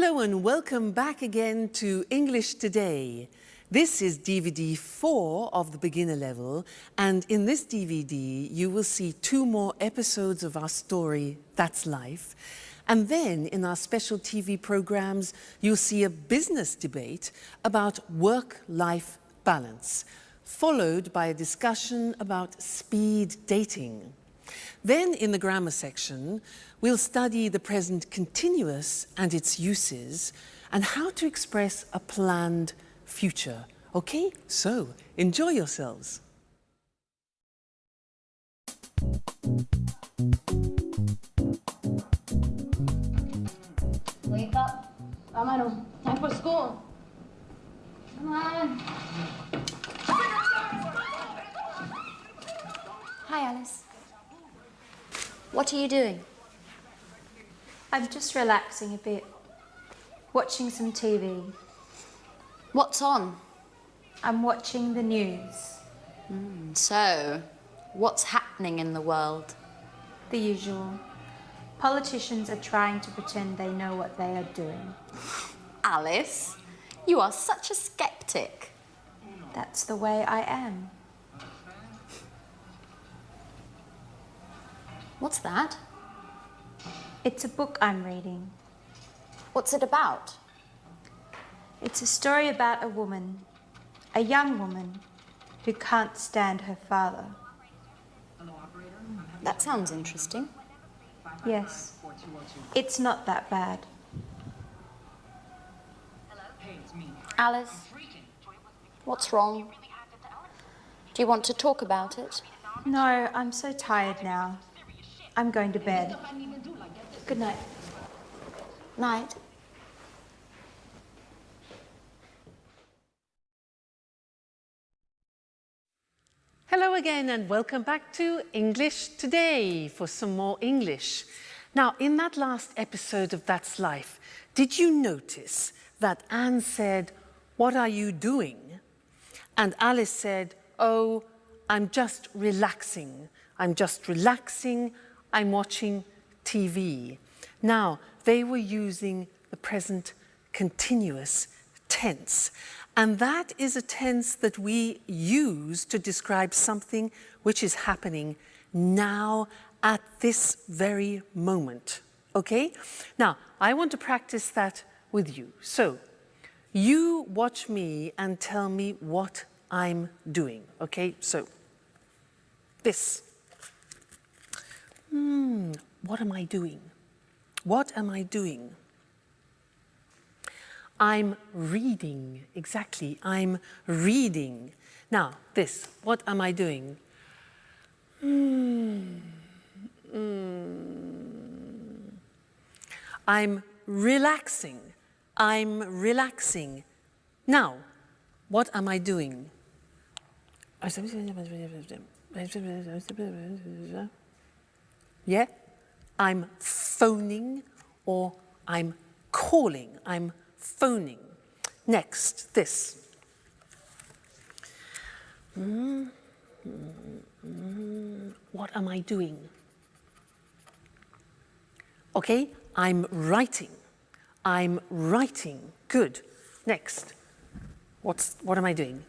Hello and welcome back again to English Today. This is DVD 4 of the beginner level, and in this DVD you will see 2 more episodes of our story, That's Life. And then in our special TV programs you'll see a business debate about work-life balance, followed by a discussion about speed dating. Then in the grammar section, we'll study the present continuous and its uses and how to express a planned future. Okay, so enjoy yourselves. Wake up. Vámonos. Time for school. Come on. Hi, Alice. What are you doing? I'm just relaxing a bit, watching some TV. What's on? I'm watching the news. So, what's happening in the world? The usual. Politicians are trying to pretend they know what they are doing. Alice, you are such a skeptic. That's the way I am. What's that? It's a book I'm reading. What's it about? It's a story about a woman, a young woman, who can't stand her father. That sounds interesting. Yes, it's not that bad. Alice, what's wrong? Do you want to talk about it? No, I'm so tired now. I'm going to bed. Good night. Night. Hello again and welcome back to English Today for some more English. Now, in that last episode of That's Life, did you notice that Anne said, "What are you doing?" And Alice said, "Oh, I'm just relaxing. I'm just relaxing. I'm watching TV." Now, they were using the present continuous tense. And that is a tense that we use to describe something which is happening now at this very moment. Okay? Now, I want to practice that with you. So, you watch me and tell me what I'm doing. Okay? So, this. What am I doing? What am I doing? I'm reading. Exactly, I'm reading. Now, this. What am I doing? I'm relaxing. I'm relaxing. Now, what am I doing? Yeah? I'm phoning or I'm calling. I'm phoning. Next, this. What am I doing? Okay, I'm writing. I'm writing. Good. Next. What am I doing?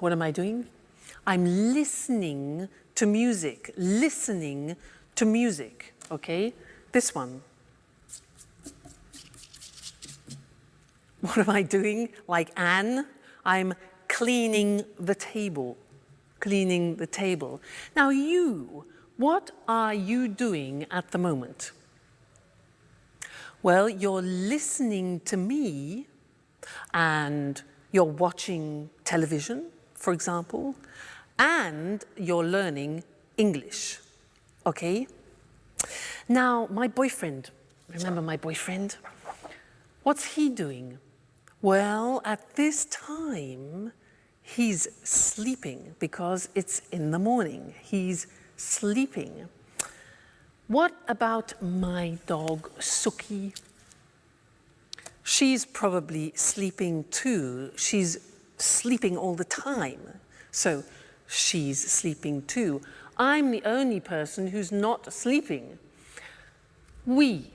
What am I doing? I'm listening to music. Listening to music. Okay? This one. What am I doing? Like Anne, I'm cleaning the table. Cleaning the table. Now you, what are you doing at the moment? Well, you're listening to me and you're watching television, for example, and you're learning English. Okay? Now, my boyfriend, remember my boyfriend? What's he doing? Well, at this time, he's sleeping because it's in the morning. He's sleeping. What about my dog, Suki? She's probably sleeping too. She's sleeping all the time. So she's sleeping too. I'm the only person who's not sleeping. We.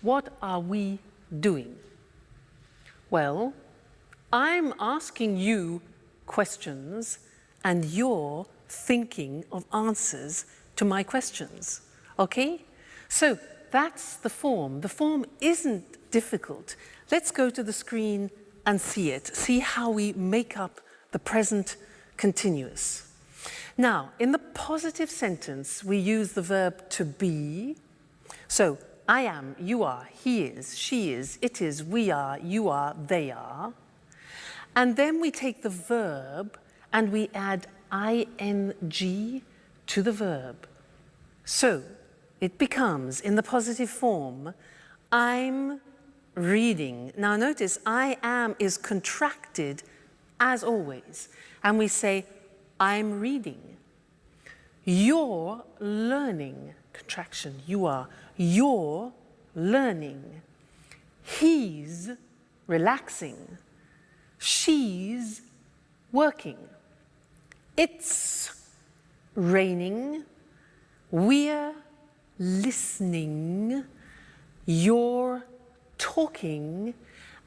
What are we doing? Well, I'm asking you questions and you're thinking of answers to my questions, okay? So that's the form. The form isn't difficult. Let's go to the screen and see it. See how we make up the present continuous. Now, in the positive sentence, we use the verb to be. So, I am, you are, he is, she is, it is, we are, you are, they are. And then we take the verb and we add ing to the verb. So, it becomes, in the positive form, I'm reading. Now notice, I am is contracted as always. And we say, I'm reading. You're learning. Contraction, you are. You're learning. He's relaxing. She's working. It's raining. We're listening. You're talking.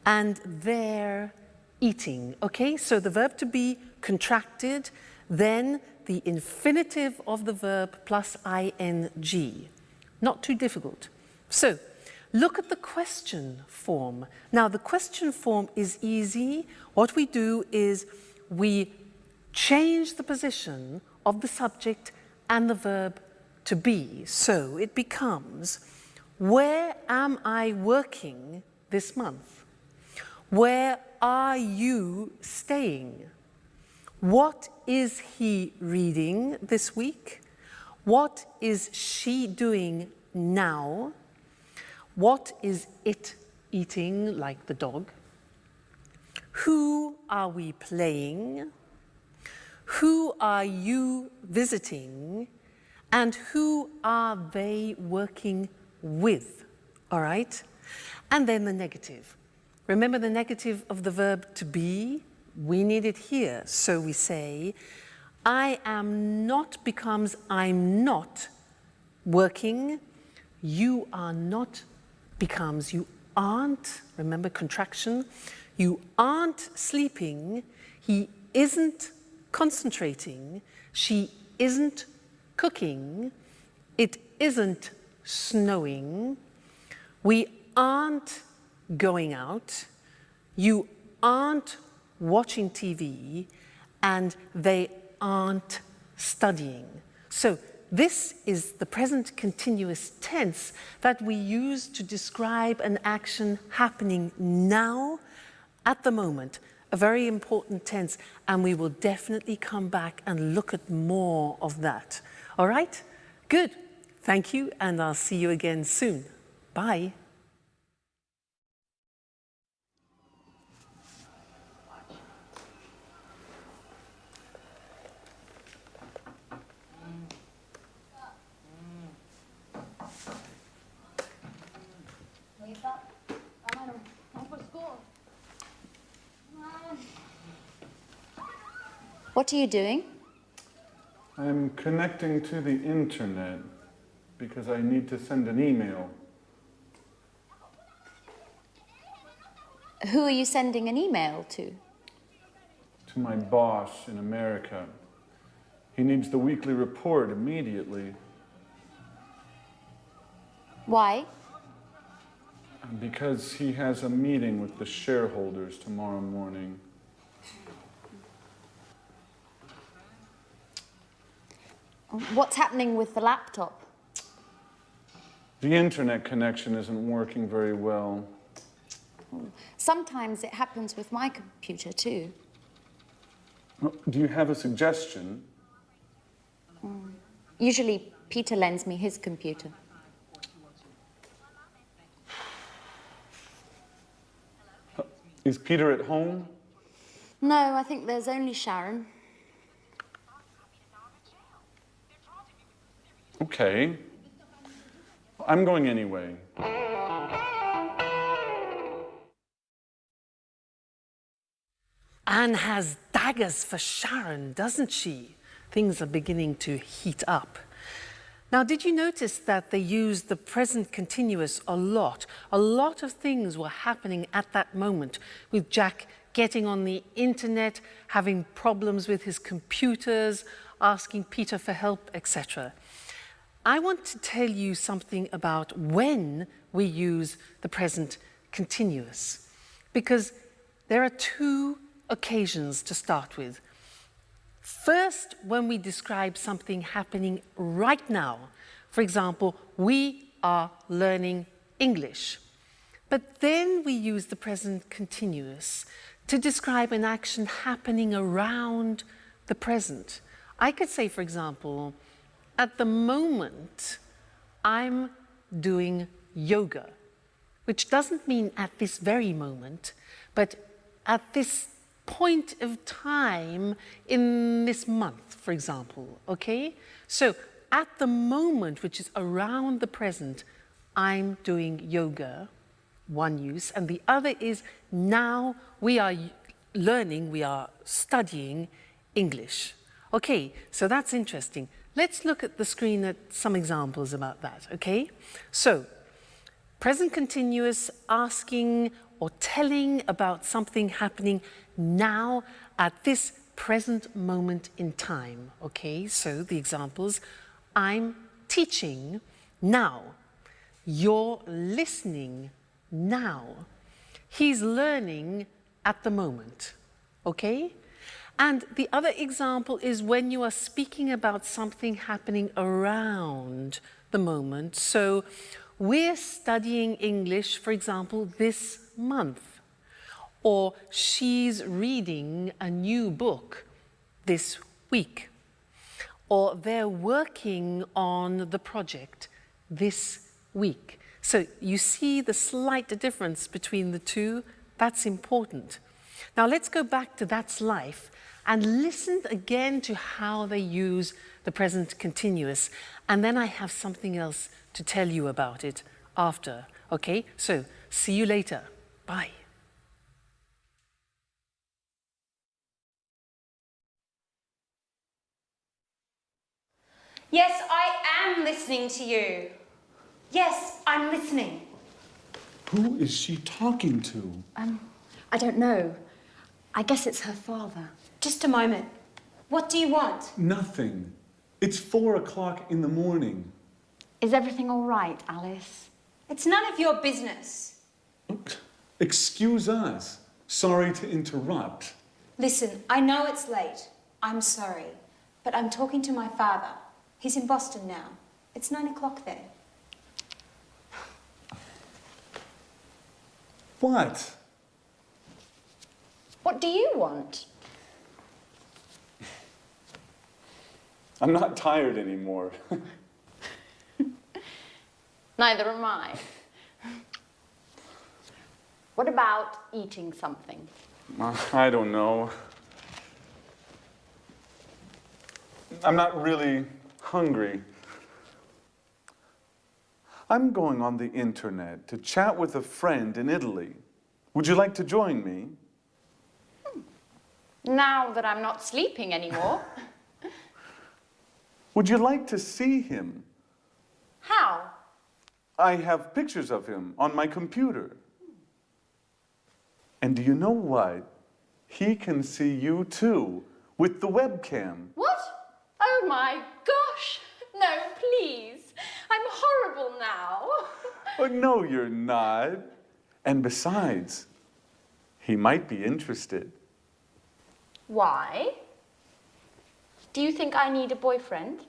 And they're eating. Okay, so the verb to be contracted, then the infinitive of the verb plus ing. Not too difficult. So, look at the question form. Now, the question form is easy. What we do is we change the position of the subject and the verb to be. So, it becomes, where am I working this month? Where are you staying? What is he reading this week? What is she doing now? What is it eating, like the dog? Who are we playing? Who are you visiting? And who are they working with? All right? And then the negative. Remember the negative of the verb to be? We need it here. So we say, I am not becomes I'm not working. You are not becomes you aren't. Remember contraction. You aren't sleeping. He isn't concentrating. She isn't cooking. It isn't snowing. We aren't going out. You aren't watching TV, and they aren't studying. So this is the present continuous tense that we use to describe an action happening now, at the moment, a very important tense, and we will definitely come back and look at more of that. All right? Good. Thank you, and I'll see you again soon. Bye. Wake up. Amaro, time for school. Come on. What are you doing? I'm connecting to the internet because I need to send an email. Who are you sending an email to? To my boss in America. He needs the weekly report immediately. Why? Because he has a meeting with the shareholders tomorrow morning. What's happening with the laptop? The internet connection isn't working very well. Sometimes it happens with my computer too. Do you have a suggestion? Usually Peter lends me his computer. Is Peter at home? No, I think there's only Sharon. Okay. I'm going anyway. Anne has daggers for Sharon, doesn't she? things are beginning to heat up. Now, did you notice that they used the present continuous a lot? A lot of things were happening at that moment, with Jack getting on the internet, having problems with his computers, asking Peter for help, etc. I want to tell you something about when we use the present continuous, because there are two occasions to start with. First, when we describe something happening right now. For example, we are learning English. But then we use the present continuous to describe an action happening around the present. I could say, for example, at the moment, I'm doing yoga, which doesn't mean at this very moment, but at this point of time in this month, for example, okay? So at the moment, which is around the present, I'm doing yoga, one use, and the other is now we are learning, we are studying English. Okay, so that's interesting. Let's look at the screen at some examples about that, okay? So, present continuous, asking or telling about something happening now at this present moment in time, okay? So the examples, I'm teaching now. You're listening now. He's learning at the moment, okay? And the other example is when you are speaking about something happening around the moment. So we're studying English, for example, this month. Or she's reading a new book this week. Or they're working on the project this week. So you see the slight difference between the two? That's important. Now let's go back to That's Life and listen again to how they use the present continuous. And then I have something else to tell you about it after. Okay, so see you later. Bye. Yes, I am listening to you. Yes, I'm listening. Who is she talking to? I don't know. I guess it's her father. Just a moment. What do you want? Nothing. It's 4 o'clock in the morning. Is everything all right, Alice? It's none of your business. Excuse us. Sorry to interrupt. Listen, I know it's late. I'm sorry. But I'm talking to my father. He's in Boston now. It's 9 o'clock there. What? What do you want? I'm not tired anymore. Neither am I. What about eating something? I don't know. I'm not really hungry. I'm going on the internet to chat with a friend in Italy. Would you like to join me? Now that I'm not sleeping anymore. Would you like to see him? How? I have pictures of him on my computer. And do you know what? He can see you too, with the webcam. What? Oh my gosh! No, please. I'm horrible now. Oh, no, you're not. And besides, he might be interested. Why? Do you think I need a boyfriend?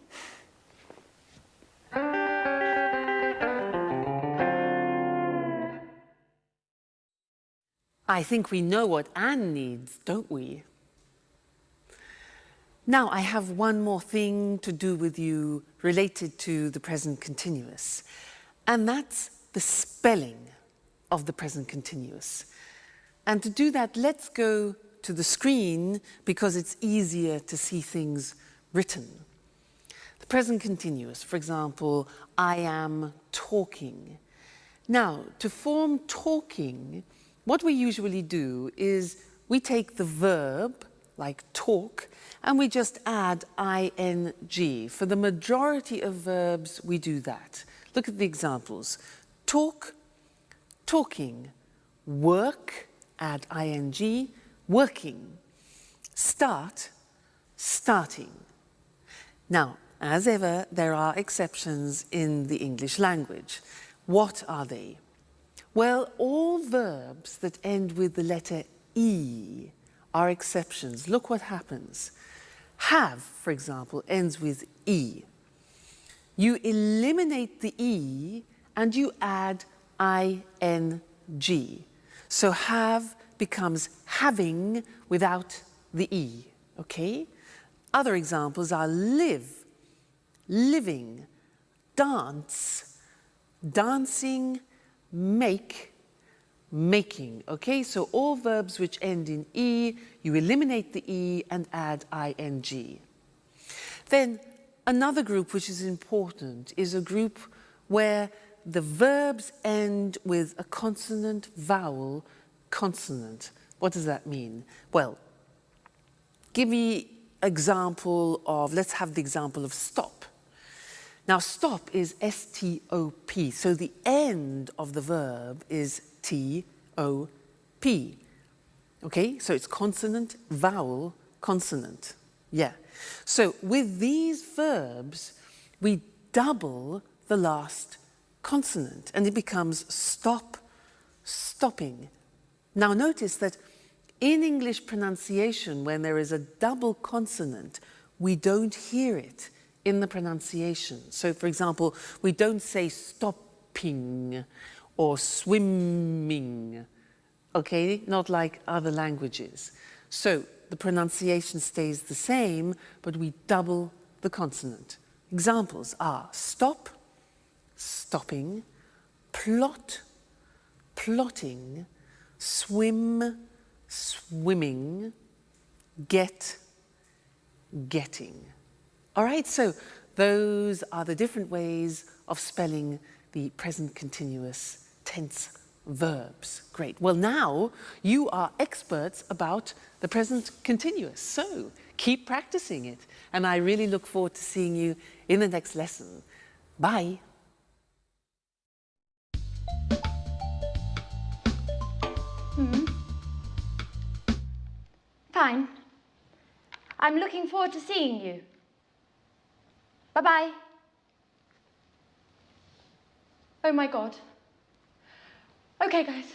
I think we know what Anne needs, don't we? Now, I have one more thing to do with you related to the present continuous, and that's the spelling of the present continuous. And to do that, let's go to the screen because it's easier to see things written. The present continuous, for example, I am talking. Now, to form talking, what we usually do is we take the verb like talk, and we just add ing. For the majority of verbs, we do that. Look at the examples. Talk, talking. Work, add ing, working. Start, starting. Now, as ever, there are exceptions in the English language. What are they? Well, all verbs that end with the letter E are exceptions. Look what happens. Have, for example, ends with E. You eliminate the E and you add ing. So have becomes having without the E, okay? Other examples are live, living, dance, dancing, make, making, okay? So all verbs which end in E, you eliminate the E and add ing. Then another group which is important is a group where the verbs end with a consonant, vowel, consonant. What does that mean? Well, give me example of, let's have the example of stop. Now stop is S-T-O-P, so the end of the verb is T-O-P. Okay, so it's consonant, vowel, consonant. Yeah. So with these verbs, we double the last consonant and it becomes stop, stopping. Now notice that in English pronunciation, when there is a double consonant, we don't hear it in the pronunciation. So for example, we don't say stopping or swimming, okay? Not like other languages. So the pronunciation stays the same, but we double the consonant. Examples are stop, stopping, plot, plotting, swim, swimming, get, getting. All right, so those are the different ways of spelling the present continuous tense verbs. Great. Well, now you are experts about the present continuous, so keep practicing it. And I really look forward to seeing you in the next lesson. Bye. Fine. I'm looking forward to seeing you. Bye-bye. Oh my God. Okay, guys.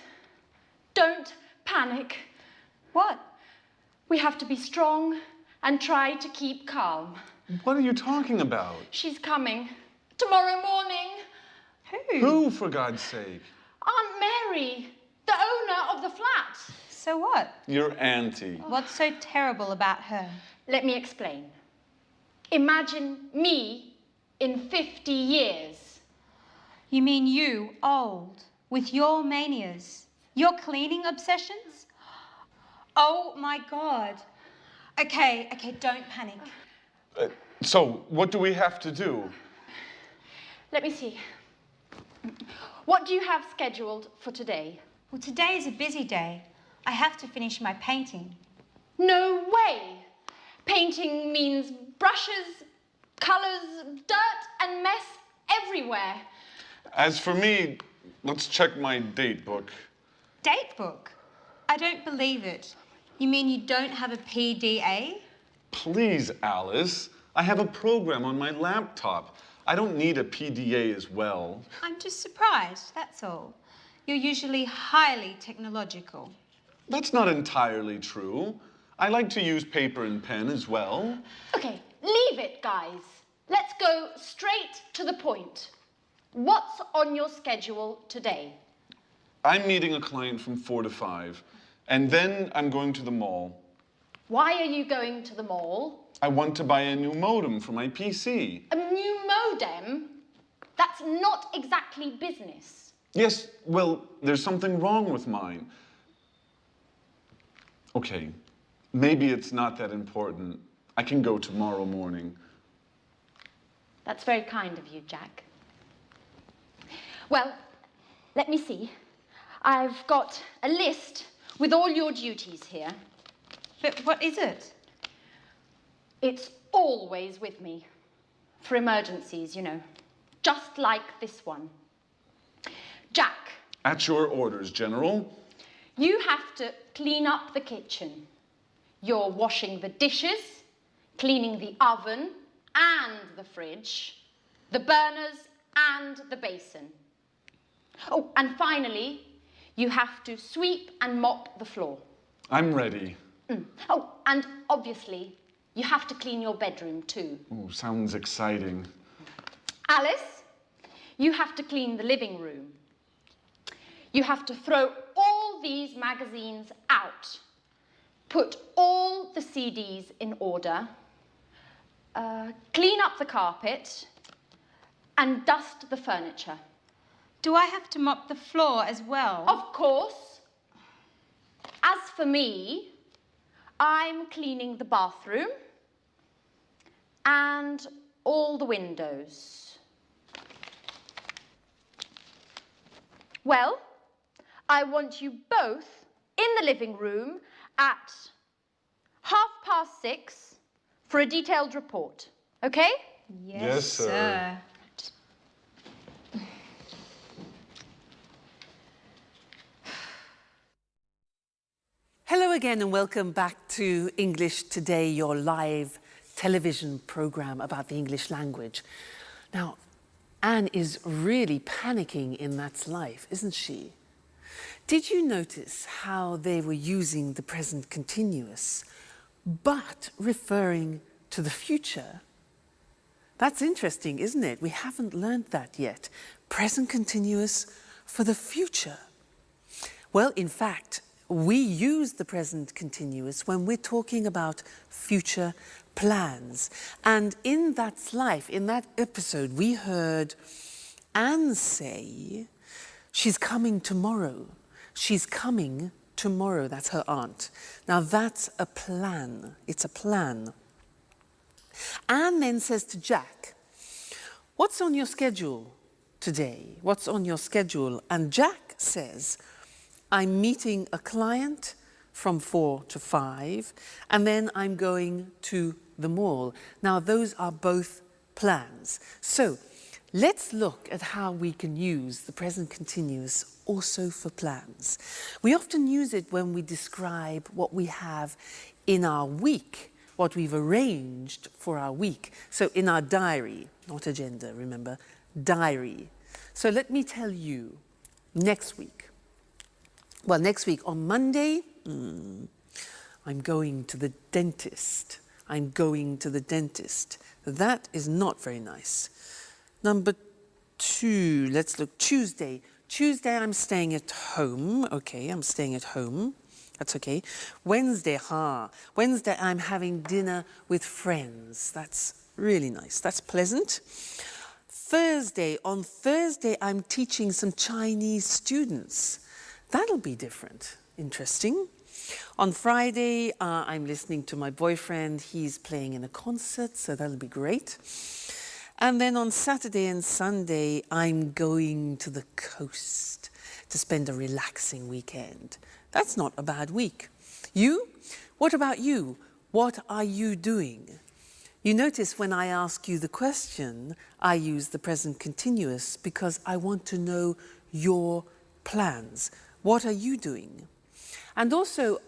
Don't panic. What? We have to be strong and try to keep calm. What are you talking about? She's coming. Tomorrow morning. Who, for God's sake? Aunt Mary, the owner of the flat. So what? Your auntie. What's so terrible about her? Let me explain. Imagine me in 50 years. You mean you, old, with your manias, your cleaning obsessions? Oh my God. Okay, don't panic. So, what do we have to do? Let me see. What do you have scheduled for today? Well, today is a busy day. I have to finish my painting. No way! Painting means brushes, colours, dirt and mess everywhere. As for me, let's check my date book. Date book? I don't believe it. You mean you don't have a PDA? Please, Alice. I have a program on my laptop. I don't need a PDA as well. I'm just surprised, that's all. You're usually highly technological. That's not entirely true. I like to use paper and pen as well. Okay, leave it, guys. Let's go straight to the point. What's on your schedule today? I'm meeting a client from 4 to 5, and then I'm going to the mall. Why are you going to the mall? I want to buy a new modem for my PC. A new modem? That's not exactly business. Yes, well, there's something wrong with mine. Okay, maybe it's not that important. I can go tomorrow morning. That's very kind of you, Jack. Well, let me see. I've got a list with all your duties here. But what is it? It's always with me. For emergencies, you know. Just like this one. Jack. At your orders, General. You have to clean up the kitchen. You're washing the dishes, cleaning the oven and the fridge, the burners and the basin. Oh, and finally, you have to sweep and mop the floor. I'm ready. Oh, and obviously, you have to clean your bedroom too. Ooh, sounds exciting. Alice, you have to clean the living room. You have to throw all these magazines out. Put all the CDs in order. Clean up the carpet. And dust the furniture. Do I have to mop the floor as well? Of course. As for me, I'm cleaning the bathroom and all the windows. Well, I want you both in the living room at 6:30 for a detailed report, okay? Yes, sir. Hello again and welcome back to English Today, your live television program about the English language. Now, Anne is really panicking in That's Life, isn't she? Did you notice how they were using the present continuous, but referring to the future? That's interesting, isn't it? We haven't learned that yet. Present continuous for the future. Well, in fact, we use the present continuous when we're talking about future plans. And in That's Life, in that episode, we heard Anne say, she's coming tomorrow. She's coming tomorrow. That's her aunt. Now that's a plan. It's a plan. Anne then says to Jack, what's on your schedule today? What's on your schedule? And Jack says, I'm meeting a client from 4 to 5, and then I'm going to the mall. Now, those are both plans. So, let's look at how we can use the present continuous also for plans. We often use it when we describe what we have in our week, what we've arranged for our week. So, in our diary, not agenda, remember, diary. So, let me tell you, next week, well, next week on Monday, I'm going to the dentist. I'm going to the dentist. That is not very nice. Number 2, let's look, Tuesday. Tuesday, I'm staying at home. Okay, I'm staying at home. That's okay. Wednesday, Wednesday, I'm having dinner with friends. That's really nice. That's pleasant. Thursday, on Thursday, I'm teaching some Chinese students. That'll be different, interesting. On Friday, I'm listening to my boyfriend. He's playing in a concert, so that'll be great. And then on Saturday and Sunday, I'm going to the coast to spend a relaxing weekend. That's not a bad week. You? What about you? What are you doing? You notice when I ask you the question, I use the present continuous because I want to know your plans. What are you doing? And also,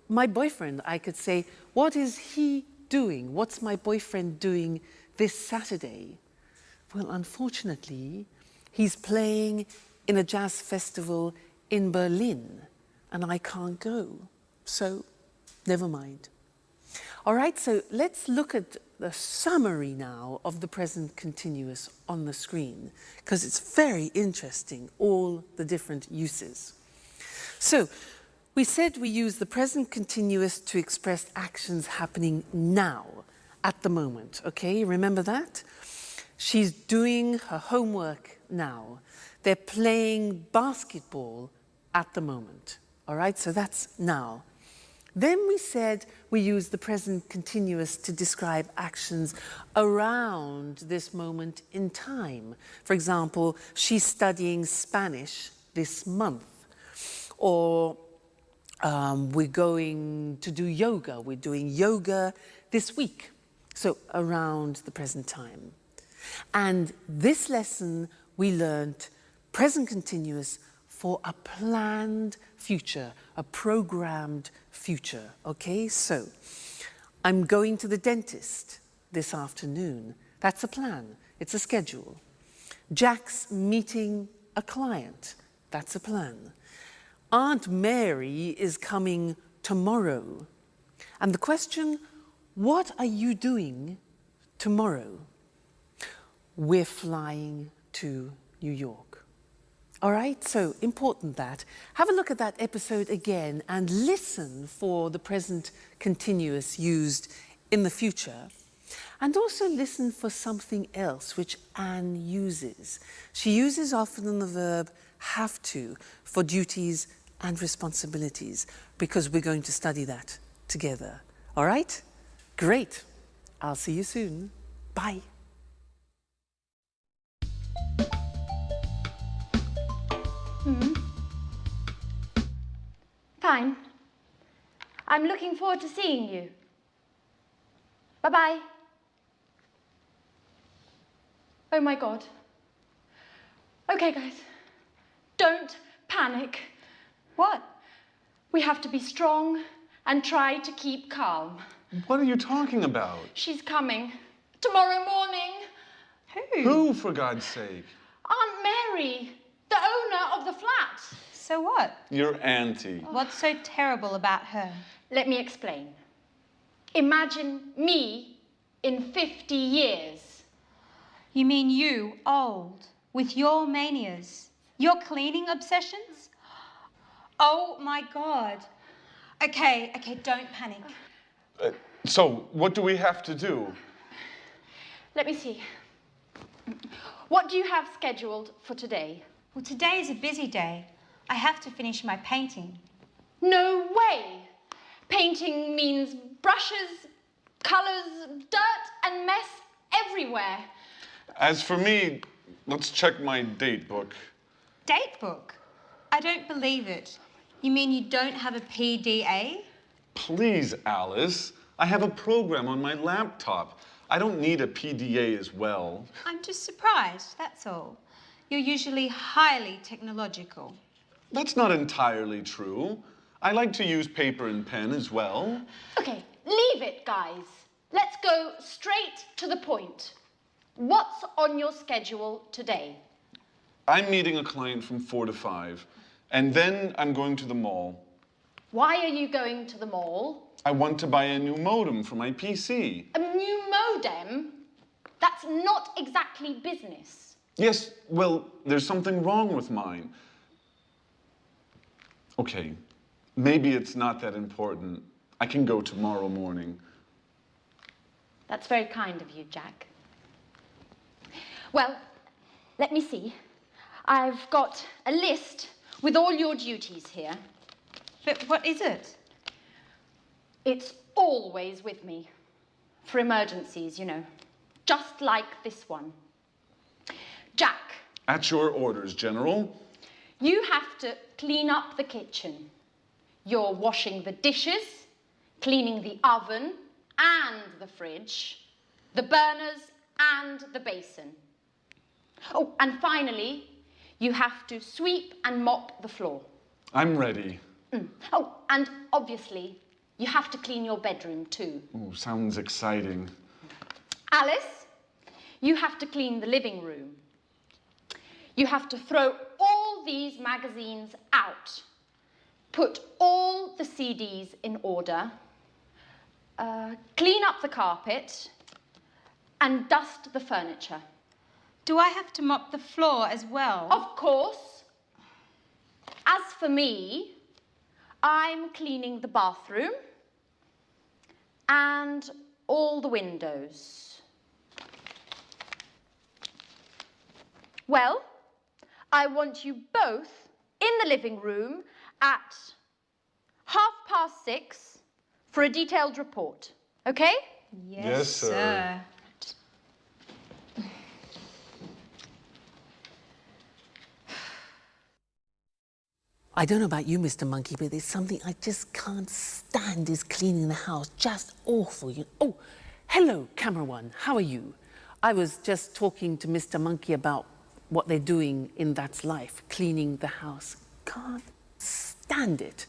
my boyfriend, I could say, what is he doing? What's my boyfriend doing this Saturday? Well, unfortunately, he's playing in a jazz festival in Berlin, and I can't go. So, never mind. All right, so let's look at the summary now of the present continuous on the screen, because it's very interesting, all the different uses. So, we said we use the present continuous to express actions happening now, at the moment, okay? Remember that? She's doing her homework now. They're playing basketball at the moment, all right? So that's now. Then we said we use the present continuous to describe actions around this moment in time. For example, she's studying Spanish this month. Or We're going to do yoga. We're doing yoga this week, so around the present time. And this lesson, we learned present continuous for a planned future, a programmed future, okay? So, I'm going to the dentist this afternoon. That's a plan, it's a schedule. Jack's meeting a client, that's a plan. Aunt Mary is coming tomorrow. And the question, what are you doing tomorrow? We're flying to New York. All right, so important that. Have a look at that episode again and listen for the present continuous used in the future. And also listen for something else which Anne uses. She uses often the verb have to for duties and responsibilities, because we're going to study that together. All right? Great. I'll see you soon. Bye. Fine. I'm looking forward to seeing you. Bye-bye. Oh my God. Okay, guys. Don't panic. What? We have to be strong and try to keep calm. What are you talking about? She's coming. Tomorrow morning. Who, for God's sake? Aunt Mary, the owner of the flat. So what? Your auntie. What's so terrible about her? Let me explain. Imagine me in 50 years. You mean you, old, with your manias, your cleaning obsessions? Oh my God. Okay, don't panic. So, what do we have to do? Let me see. What do you have scheduled for today? Well, today is a busy day. I have to finish my painting. No way! Painting means brushes, colours, dirt and mess everywhere. As for me, let's check my date book. Date book? I don't believe it. You mean you don't have a PDA? Please, Alice. I have a program on my laptop. I don't need a PDA as well. I'm just surprised, that's all. You're usually highly technological. That's not entirely true. I like to use paper and pen as well. Okay, leave it, guys. Let's go straight to the point. What's on your schedule today? I'm meeting a client from 4 to 5, and then I'm going to the mall. Why are you going to the mall? I want to buy a new modem for my PC. A new modem? That's not exactly business. Yes, well, there's something wrong with mine. Okay, maybe it's not that important. I can go tomorrow morning. That's very kind of you, Jack. Well, let me see. I've got a list with all your duties here. But what is it? It's always with me. For emergencies, you know. Just like this one. Jack. At your orders, General. You have to clean up the kitchen. You're washing the dishes, cleaning the oven and the fridge, the burners and the basin. Oh, and finally, you have to sweep and mop the floor. I'm ready. Oh, and obviously, you have to clean your bedroom too. Oh, sounds exciting. Alice, you have to clean the living room. You have to throw all these magazines out. Put all the CDs in order. Clean up the carpet. And dust the furniture. Do I have to mop the floor as well? Of course. As for me, I'm cleaning the bathroom and all the windows. Well, I want you both in the living room at 6:30 for a detailed report, okay? Yes, sir. I don't know about you, Mr. Monkey, but there's something I just can't stand is cleaning the house. Just awful. Oh, hello, camera one. How are you? I was just talking to Mr. Monkey about what they're doing in That's Life, cleaning the house. Can't stand it.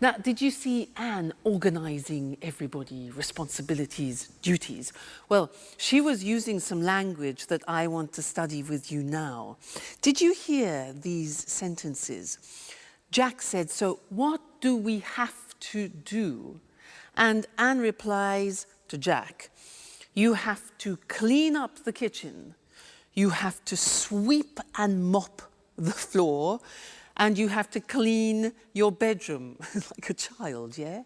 Now, did you see Anne organising everybody, responsibilities, duties? Well, she was using some language that I want to study with you now. Did you hear these sentences? Jack said, so what do we have to do? And Anne replies to Jack, you have to clean up the kitchen, you have to sweep and mop the floor, and you have to clean your bedroom like a child, yeah?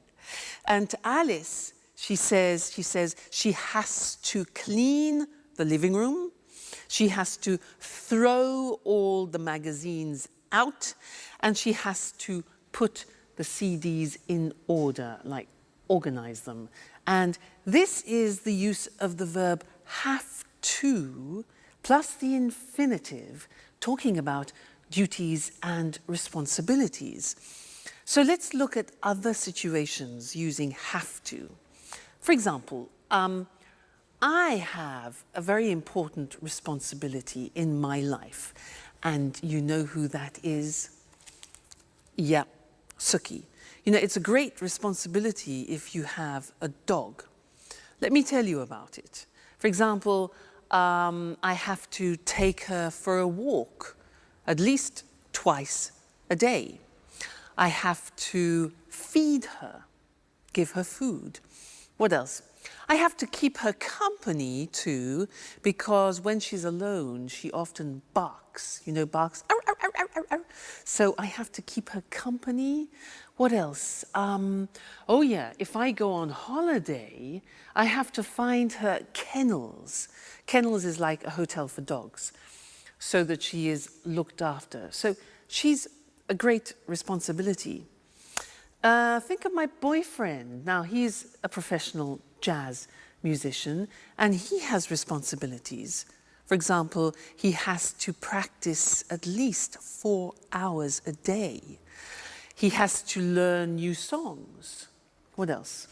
And to Alice, she says she has to clean the living room, she has to throw all the magazines out, and she has to put the CDs in order, like organize them. And this is the use of the verb have to plus the infinitive, talking about duties and responsibilities. So let's look at other situations using have to. For example, I have a very important responsibility in my life, and you know who that is? Yeah, Suki. You know, it's a great responsibility if you have a dog. Let me tell you about it. For example, I have to take her for a walk at least twice a day. I have to feed her, give her food. What else? I have to keep her company too, because when she's alone, she often barks, you know, barks. Arr, arr, arr, arr, arr. So I have to keep her company. What else? Oh yeah, if I go on holiday, I have to find her kennels. Kennels is like a hotel for dogs, so that she is looked after. So she's a great responsibility. Think of my boyfriend. Now, he's a professional jazz musician, and he has responsibilities. For example, he has to practice at least 4 hours a day. He has to learn new songs. What else?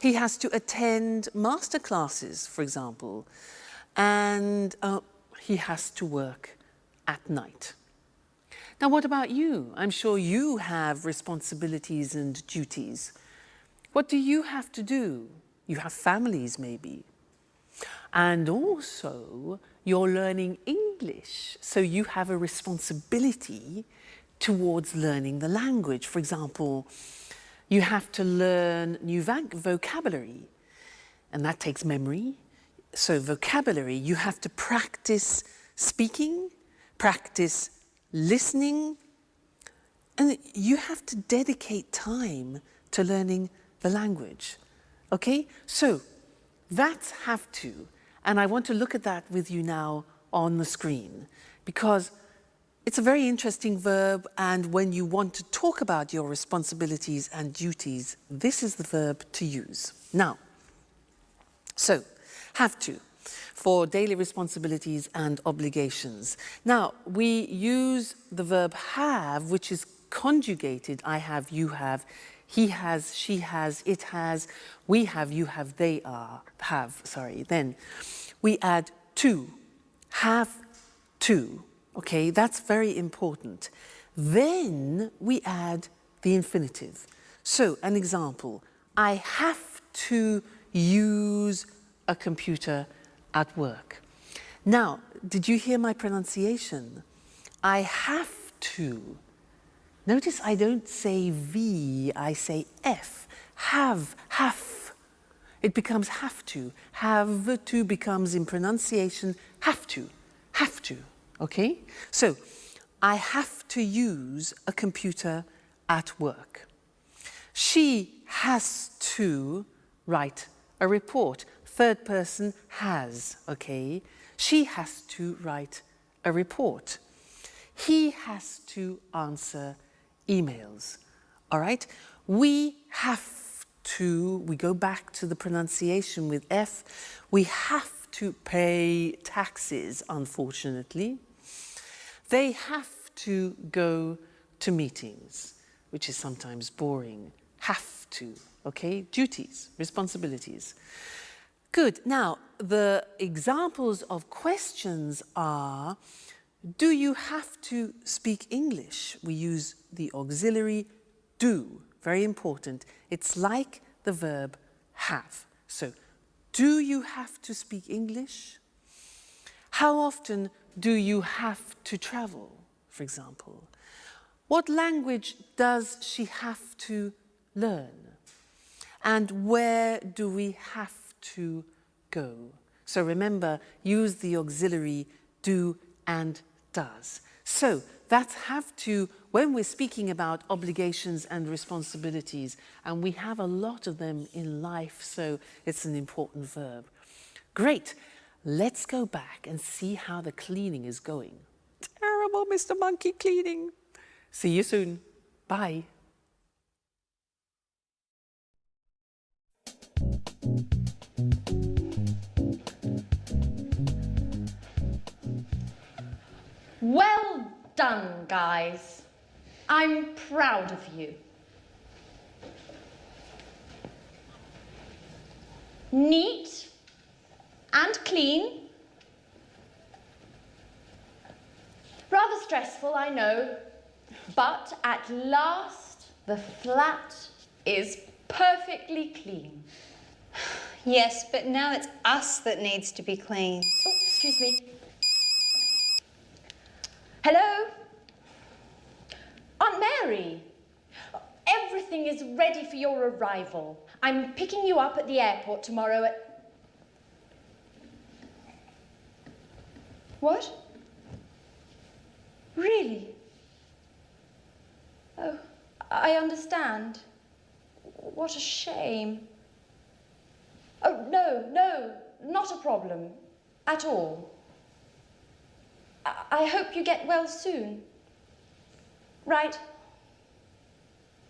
He has to attend master classes, for example, and he has to work at night. Now, what about you? I'm sure you have responsibilities and duties. What do you have to do? You have families, maybe. And also, you're learning English, so you have a responsibility towards learning the language. For example, you have to learn new vocabulary, and that takes memory. So vocabulary, you have to practice speaking, practice listening, and you have to dedicate time to learning the language. Okay? So that's have to, and I want to look at that with you now on the screen, because it's a very interesting verb, and when you want to talk about your responsibilities and duties, this is the verb to use. Now, so, have to, for daily responsibilities and obligations. Now, we use the verb have, which is conjugated. I have, you have, he has, she has, it has, we have, you have, they have. Then we add to, have to. Okay, that's very important. Then we add the infinitive. So, an example, I have to use a computer at work. Now, did you hear my pronunciation? I have to. Notice I don't say V, I say F. Have. It becomes have to. Have to becomes in pronunciation have to. Okay? So, I have to use a computer at work. She has to write a report. Third person has, okay? She has to write a report. He has to answer emails, all right? We have to, we go back to the pronunciation with F, we have to pay taxes, unfortunately. They have to go to meetings, which is sometimes boring. Have to, okay? Duties, responsibilities. Good. Now, the examples of questions are, do you have to speak English? We use the auxiliary do, very important. It's like the verb have. So, do you have to speak English? How often do you have to travel, for example? What language does she have to learn? And where do we have to go? So remember, use the auxiliary do and does. So that's have to, when we're speaking about obligations and responsibilities, and we have a lot of them in life, so it's an important verb. Great. Let's go back and see how the cleaning is going. Terrible, Mr. Monkey cleaning. See you soon. Bye. Well done, guys. I'm proud of you. Neat and clean. Rather stressful, I know, but at last the flat is perfectly clean. Yes, but now it's us that needs to be cleaned. Oh, excuse me. Hello? Aunt Mary, everything is ready for your arrival. I'm picking you up at the airport tomorrow at... What? Really? Oh, I understand. What a shame. Oh, no, not a problem at all. I hope you get well soon. Right.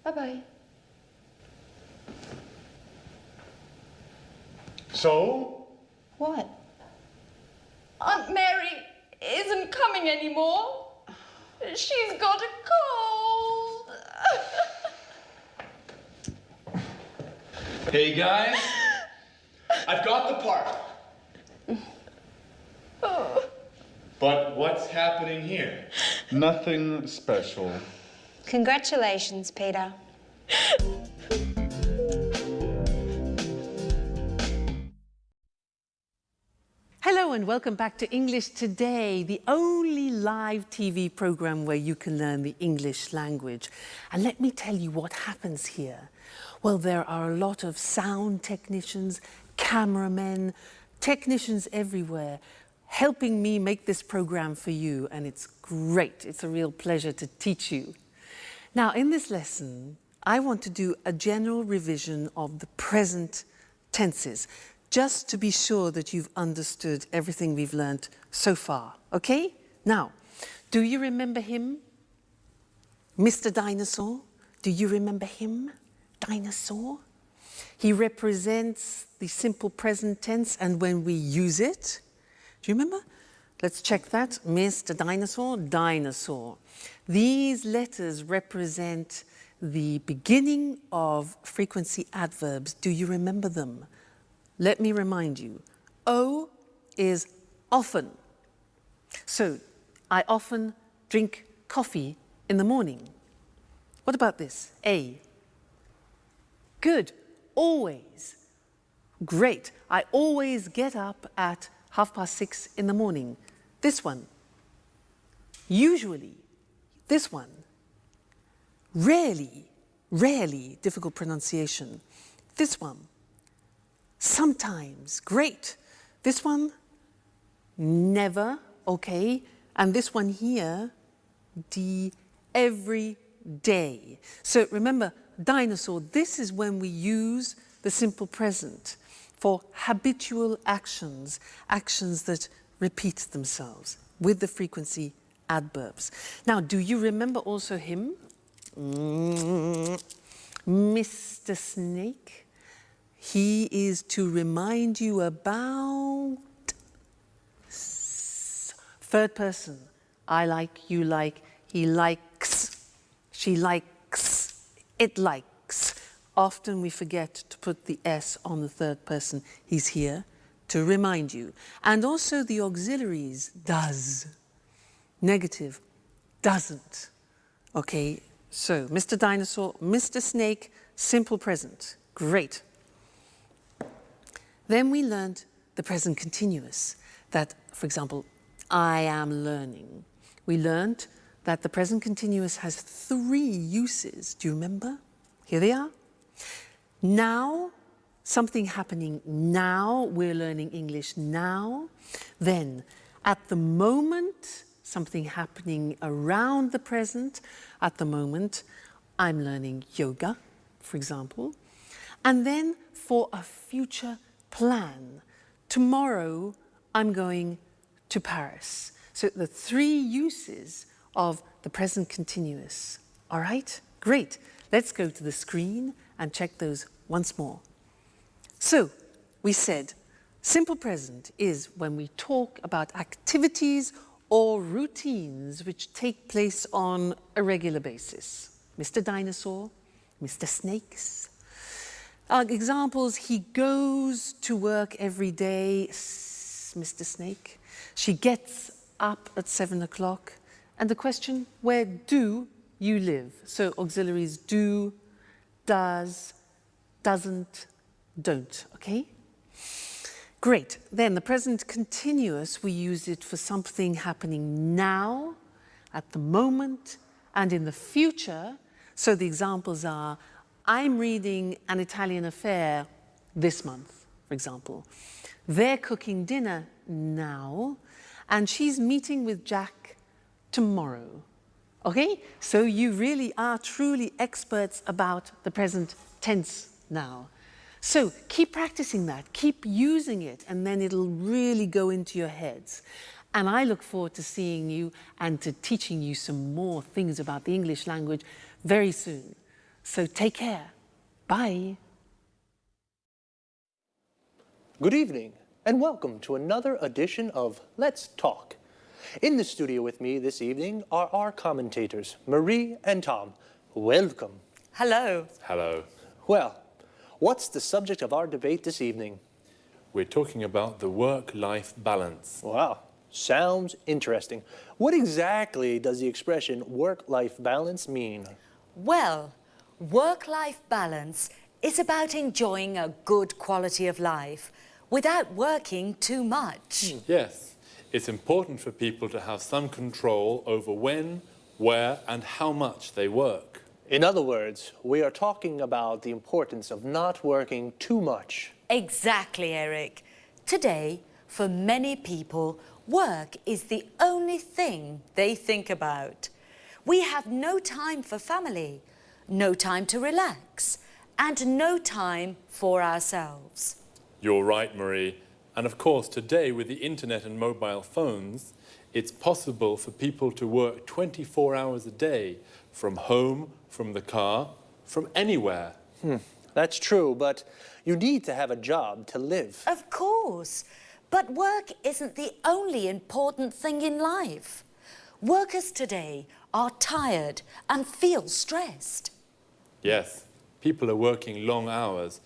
Bye-bye. So? What? Aunt Mary isn't coming anymore. She's got a cold. Hey guys, I've got the part. Oh. But what's happening here? Nothing special. Congratulations, Peter. Hello and welcome back to English Today, the only live TV program where you can learn the English language. And let me tell you what happens here. Well, there are a lot of sound technicians, cameramen, technicians everywhere helping me make this program for you, and it's great. It's a real pleasure to teach you. Now, in this lesson, I want to do a general revision of the present tenses, just to be sure that you've understood everything we've learnt so far, okay? Now, do you remember him? Mr. Dinosaur? Do you remember him? Dinosaur? He represents the simple present tense, and when we use it, do you remember? Let's check that. Mr. Dinosaur, dinosaur. These letters represent the beginning of frequency adverbs. Do you remember them? Let me remind you. O is often. So, I often drink coffee in the morning. What about this? A. Good. Always. Great. I always get up at 6:30 in the morning. This one. Usually. This one. Rarely. Rarely. Difficult pronunciation. This one. Sometimes. Great. This one. Never. Okay. And this one here. Every day. So remember, dinosaur, this is when we use the simple present for habitual actions, actions that repeat themselves with the frequency adverbs. Now, do you remember also him? Mr. Snake. He is to remind you about third person. I like, you like, he likes. She likes, it likes. Often we forget to put the S on the third person. He's here to remind you. And also the auxiliaries, does. Negative, doesn't. Okay, so Mr. Dinosaur, Mr. Snake, simple present. Great. Then we learned the present continuous. That, for example, I am learning. We learned that the present continuous has 3 uses. Do you remember? Here they are. Now, something happening now. We're learning English now. Then, at the moment, something happening around the present. At the moment, I'm learning yoga, for example. And then for a future plan. Tomorrow, I'm going to Paris. So the 3 uses of the present continuous. All right? Great. Let's go to the screen and check those once more. So, we said simple present is when we talk about activities or routines which take place on a regular basis. Mr. Dinosaur, Mr. Snakes. Examples, he goes to work every day, Mr. Snake. She gets up at 7 o'clock. And the question, where do you live? So auxiliaries do, does, doesn't, don't, okay? Great. Then the present continuous, we use it for something happening now, at the moment, and in the future. So the examples are, I'm reading An Italian Affair this month, for example. They're cooking dinner now, and she's meeting with Jack tomorrow. Okay? So you really are truly experts about the present tense now. So keep practicing that, keep using it, and then it'll really go into your heads. And I look forward to seeing you and to teaching you some more things about the English language very soon. So take care. Bye. Good evening, and welcome to another edition of Let's Talk. In the studio with me this evening are our commentators, Marie and Tom. Welcome. Hello. Hello. Well, what's the subject of our debate this evening? We're talking about the work-life balance. Wow, sounds interesting. What exactly does the expression work-life balance mean? Well, work-life balance is about enjoying a good quality of life without working too much. Yes, it's important for people to have some control over when, where, and how much they work. In other words, we are talking about the importance of not working too much. Exactly, Eric. Today, for many people, work is the only thing they think about. We have no time for family, no time to relax, and no time for ourselves. You're right, Marie. And of course, today with the internet and mobile phones, it's possible for people to work 24 hours a day, from home, from the car, from anywhere. That's true, but you need to have a job to live. Of course, but work isn't the only important thing in life. Workers today are tired and feel stressed. Yes, people are working long hours.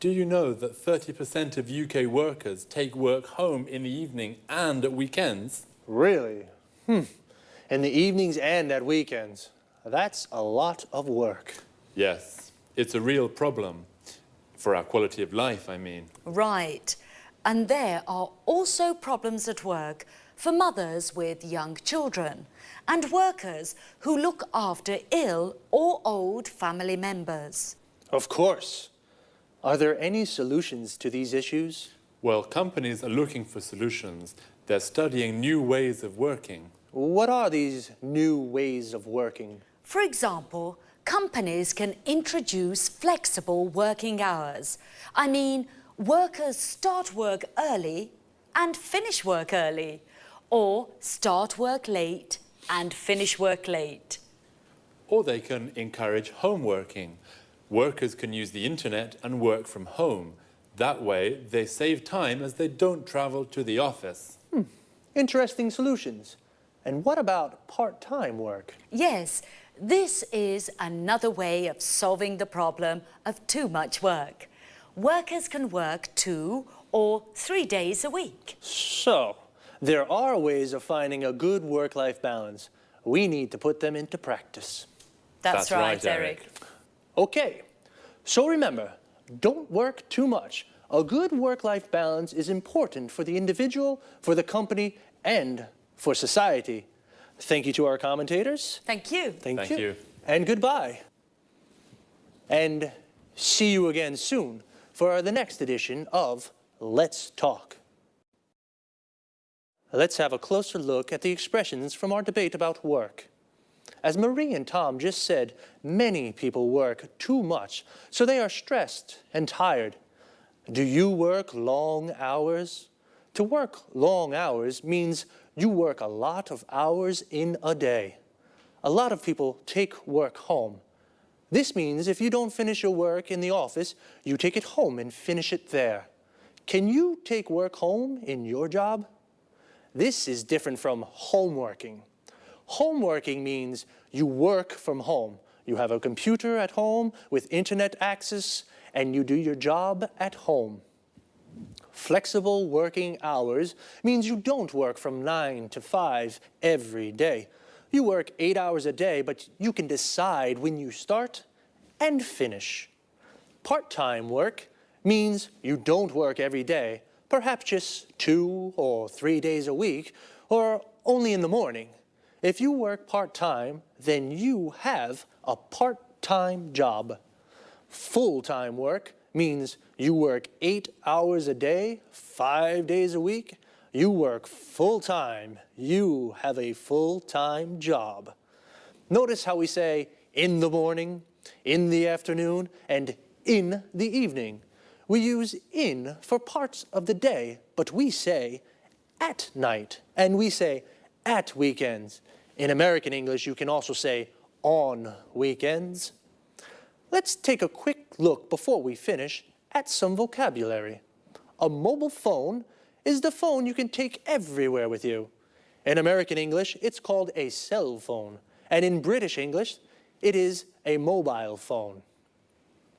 Do you know that 30% of UK workers take work home in the evening and at weekends? Really? In the evenings and at weekends. That's a lot of work. Yes, it's a real problem. For our quality of life, I mean. Right. And there are also problems at work for mothers with young children and workers who look after ill or old family members. Of course. Are there any solutions to these issues? Well, companies are looking for solutions. They're studying new ways of working. What are these new ways of working? For example, companies can introduce flexible working hours. I mean, workers start work early and finish work early, or start work late and finish work late. Or they can encourage home working. Workers can use the internet and work from home. That way, they save time as they don't travel to the office. Interesting solutions. And what about part-time work? Yes, This is another way of solving the problem of too much work. Workers can work 2 or 3 days a week. So, there are ways of finding a good work-life balance. We need to put them into practice. That's right, Eric. Okay, so remember, don't work too much. A good work-life balance is important for the individual, for the company, and for society. Thank you to our commentators. Thank you. Thank you. And goodbye. And see you again soon for the next edition of Let's Talk. Let's have a closer look at the expressions from our debate about work. As Marie and Tom just said, many people work too much, so they are stressed and tired. Do you work long hours? To work long hours means you work a lot of hours in a day. A lot of people take work home. This means if you don't finish your work in the office, you take it home and finish it there. Can you take work home in your job? This is different from homeworking. Homeworking means you work from home. You have a computer at home with internet access, and you do your job at home. Flexible working hours means you don't work from 9 to 5 every day. You work 8 hours a day, but you can decide when you start and finish. Part-time work means you don't work every day, perhaps just 2 or 3 days a week, or only in the morning. If you work part-time, then you have a part-time job. Full-time work means you work 8 hours a day, 5 days a week. You work full-time. You have a full-time job. Notice how we say in the morning, in the afternoon, and in the evening. We use in for parts of the day, but we say at night, and we say at weekends. In American English, you can also say on weekends. Let's take a quick look before we finish at some vocabulary. A mobile phone is the phone you can take everywhere with you. In American English, it's called a cell phone, and in British English, it is a mobile phone.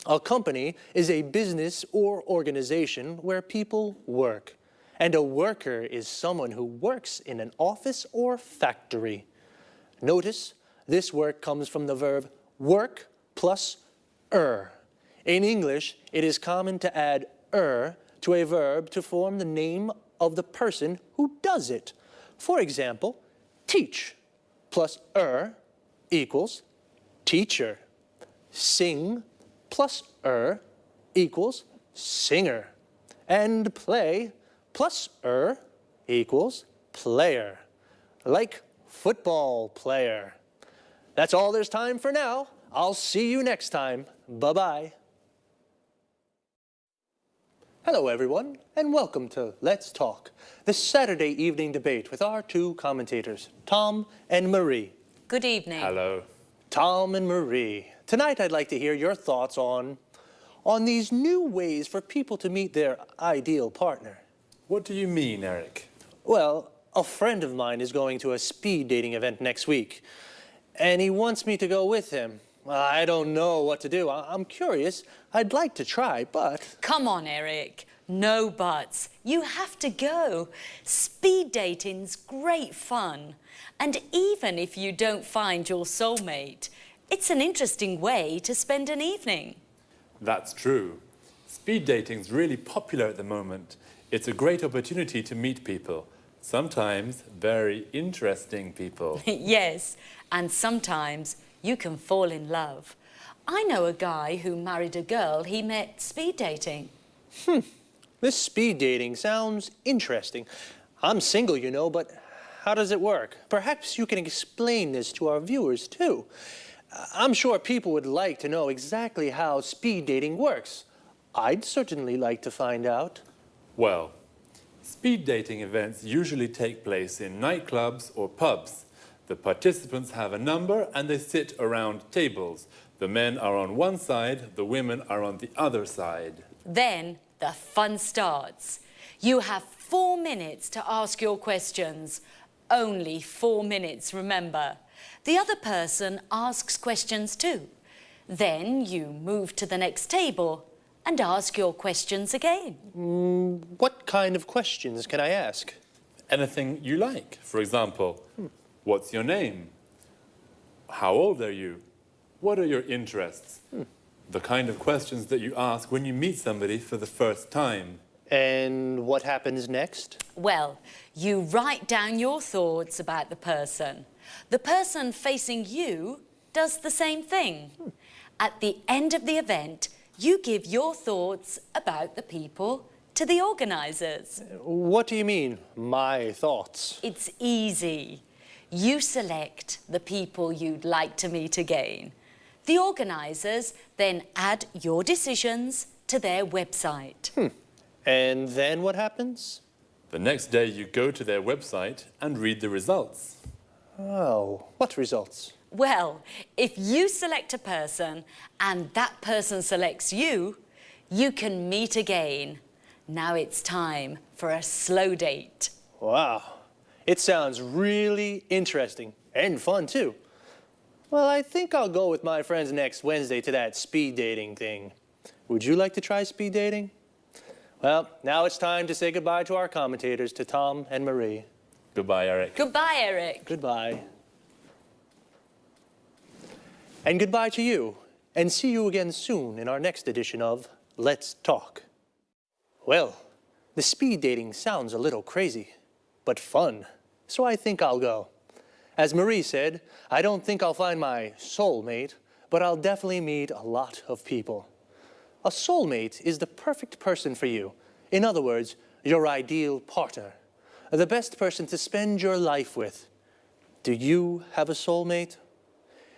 A company is a business or organization where people work, and a worker is someone who works in an office or factory. Notice this work comes from the verb work plus In English, it is common to add to a verb to form the name of the person who does it. For example, teach plus equals teacher. Sing plus equals singer. And play plus equals player. Like football player. That's all there's time for now. I'll see you next time. Bye-bye. Hello, everyone, and welcome to Let's Talk, the Saturday evening debate with our two commentators, Tom and Marie. Good evening. Hello. Tom and Marie, tonight I'd like to hear your thoughts on these new ways for people to meet their ideal partner. What do you mean, Eric? Well, a friend of mine is going to a speed dating event next week, and he wants me to go with him. I don't know what to do. I'm curious. I'd like to try, but... Come on, Eric. No buts. You have to go. Speed dating's great fun. And even if you don't find your soulmate, it's an interesting way to spend an evening. That's true. Speed dating's really popular at the moment. It's a great opportunity to meet people. Sometimes very interesting people. Yes, and sometimes you can fall in love. I know a guy who married a girl he met speed dating. This speed dating sounds interesting. I'm single, you know, but how does it work? Perhaps you can explain this to our viewers, too. I'm sure people would like to know exactly how speed dating works. I'd certainly like to find out. Well, speed dating events usually take place in nightclubs or pubs. The participants have a number and they sit around tables. The men are on one side, the women are on the other side. Then the fun starts. You have 4 minutes to ask your questions. Only 4 minutes, remember. The other person asks questions too. Then you move to the next table and ask your questions again. What kind of questions can I ask? Anything you like. For example, what's your name? How old are you? What are your interests? The kind of questions that you ask when you meet somebody for the first time. And what happens next? Well, you write down your thoughts about the person. The person facing you does the same thing. At the end of the event, you give your thoughts about the people to the organisers. What do you mean, my thoughts? It's easy. You select the people you'd like to meet again. The organisers then add your decisions to their website. And then what happens? The next day you go to their website and read the results. Oh, what results? Well, if you select a person and that person selects you, you can meet again. Now it's time for a slow date. Wow, it sounds really interesting and fun too. Well, I think I'll go with my friends next Wednesday to that speed dating thing. Would you like to try speed dating? Well, now it's time to say goodbye to our commentators, to Tom and Marie. Goodbye, Eric. Goodbye, Eric. Goodbye. And goodbye to you, and see you again soon in our next edition of Let's Talk. Well, the speed dating sounds a little crazy, but fun, so I think I'll go. As Marie said, I don't think I'll find my soulmate, but I'll definitely meet a lot of people. A soulmate is the perfect person for you. In other words, your ideal partner. The best person to spend your life with. Do you have a soulmate?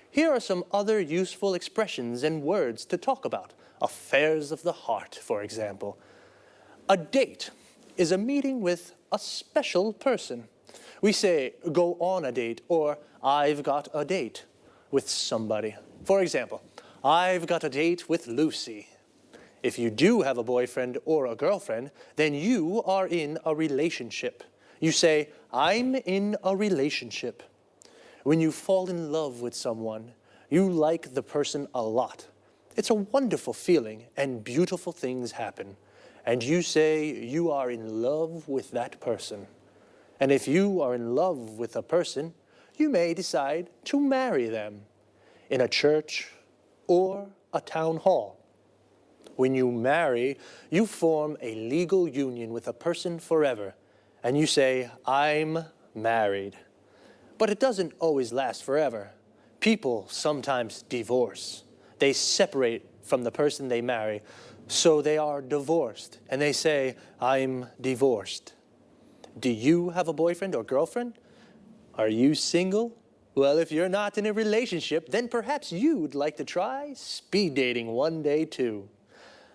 Here are some other useful expressions and words to talk about. Affairs of the heart, for example. A date is a meeting with a special person. We say, go on a date, or I've got a date with somebody. For example, I've got a date with Lucy. If you do have a boyfriend or a girlfriend, then you are in a relationship. You say, I'm in a relationship. When you fall in love with someone, you like the person a lot. It's a wonderful feeling and beautiful things happen. And you say you are in love with that person. And if you are in love with a person, you may decide to marry them in a church or a town hall. When you marry, you form a legal union with a person forever, and you say, I'm married. But it doesn't always last forever. People sometimes divorce. They separate from the person they marry, so they are divorced, and they say, I'm divorced. Do you have a boyfriend or girlfriend? Are you single? Well, if you're not in a relationship, then perhaps you'd like to try speed dating one day too.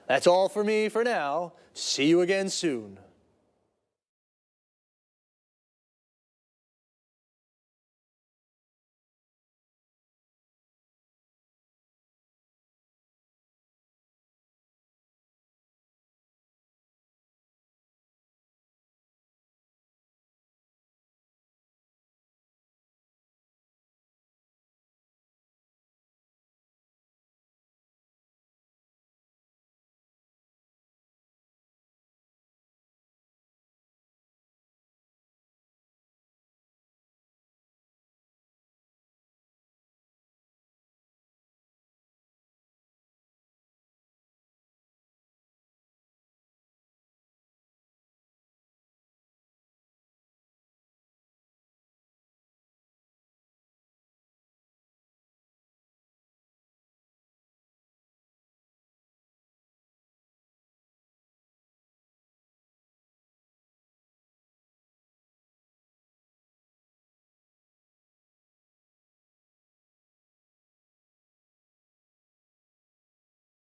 That's all for me for now. See you again soon.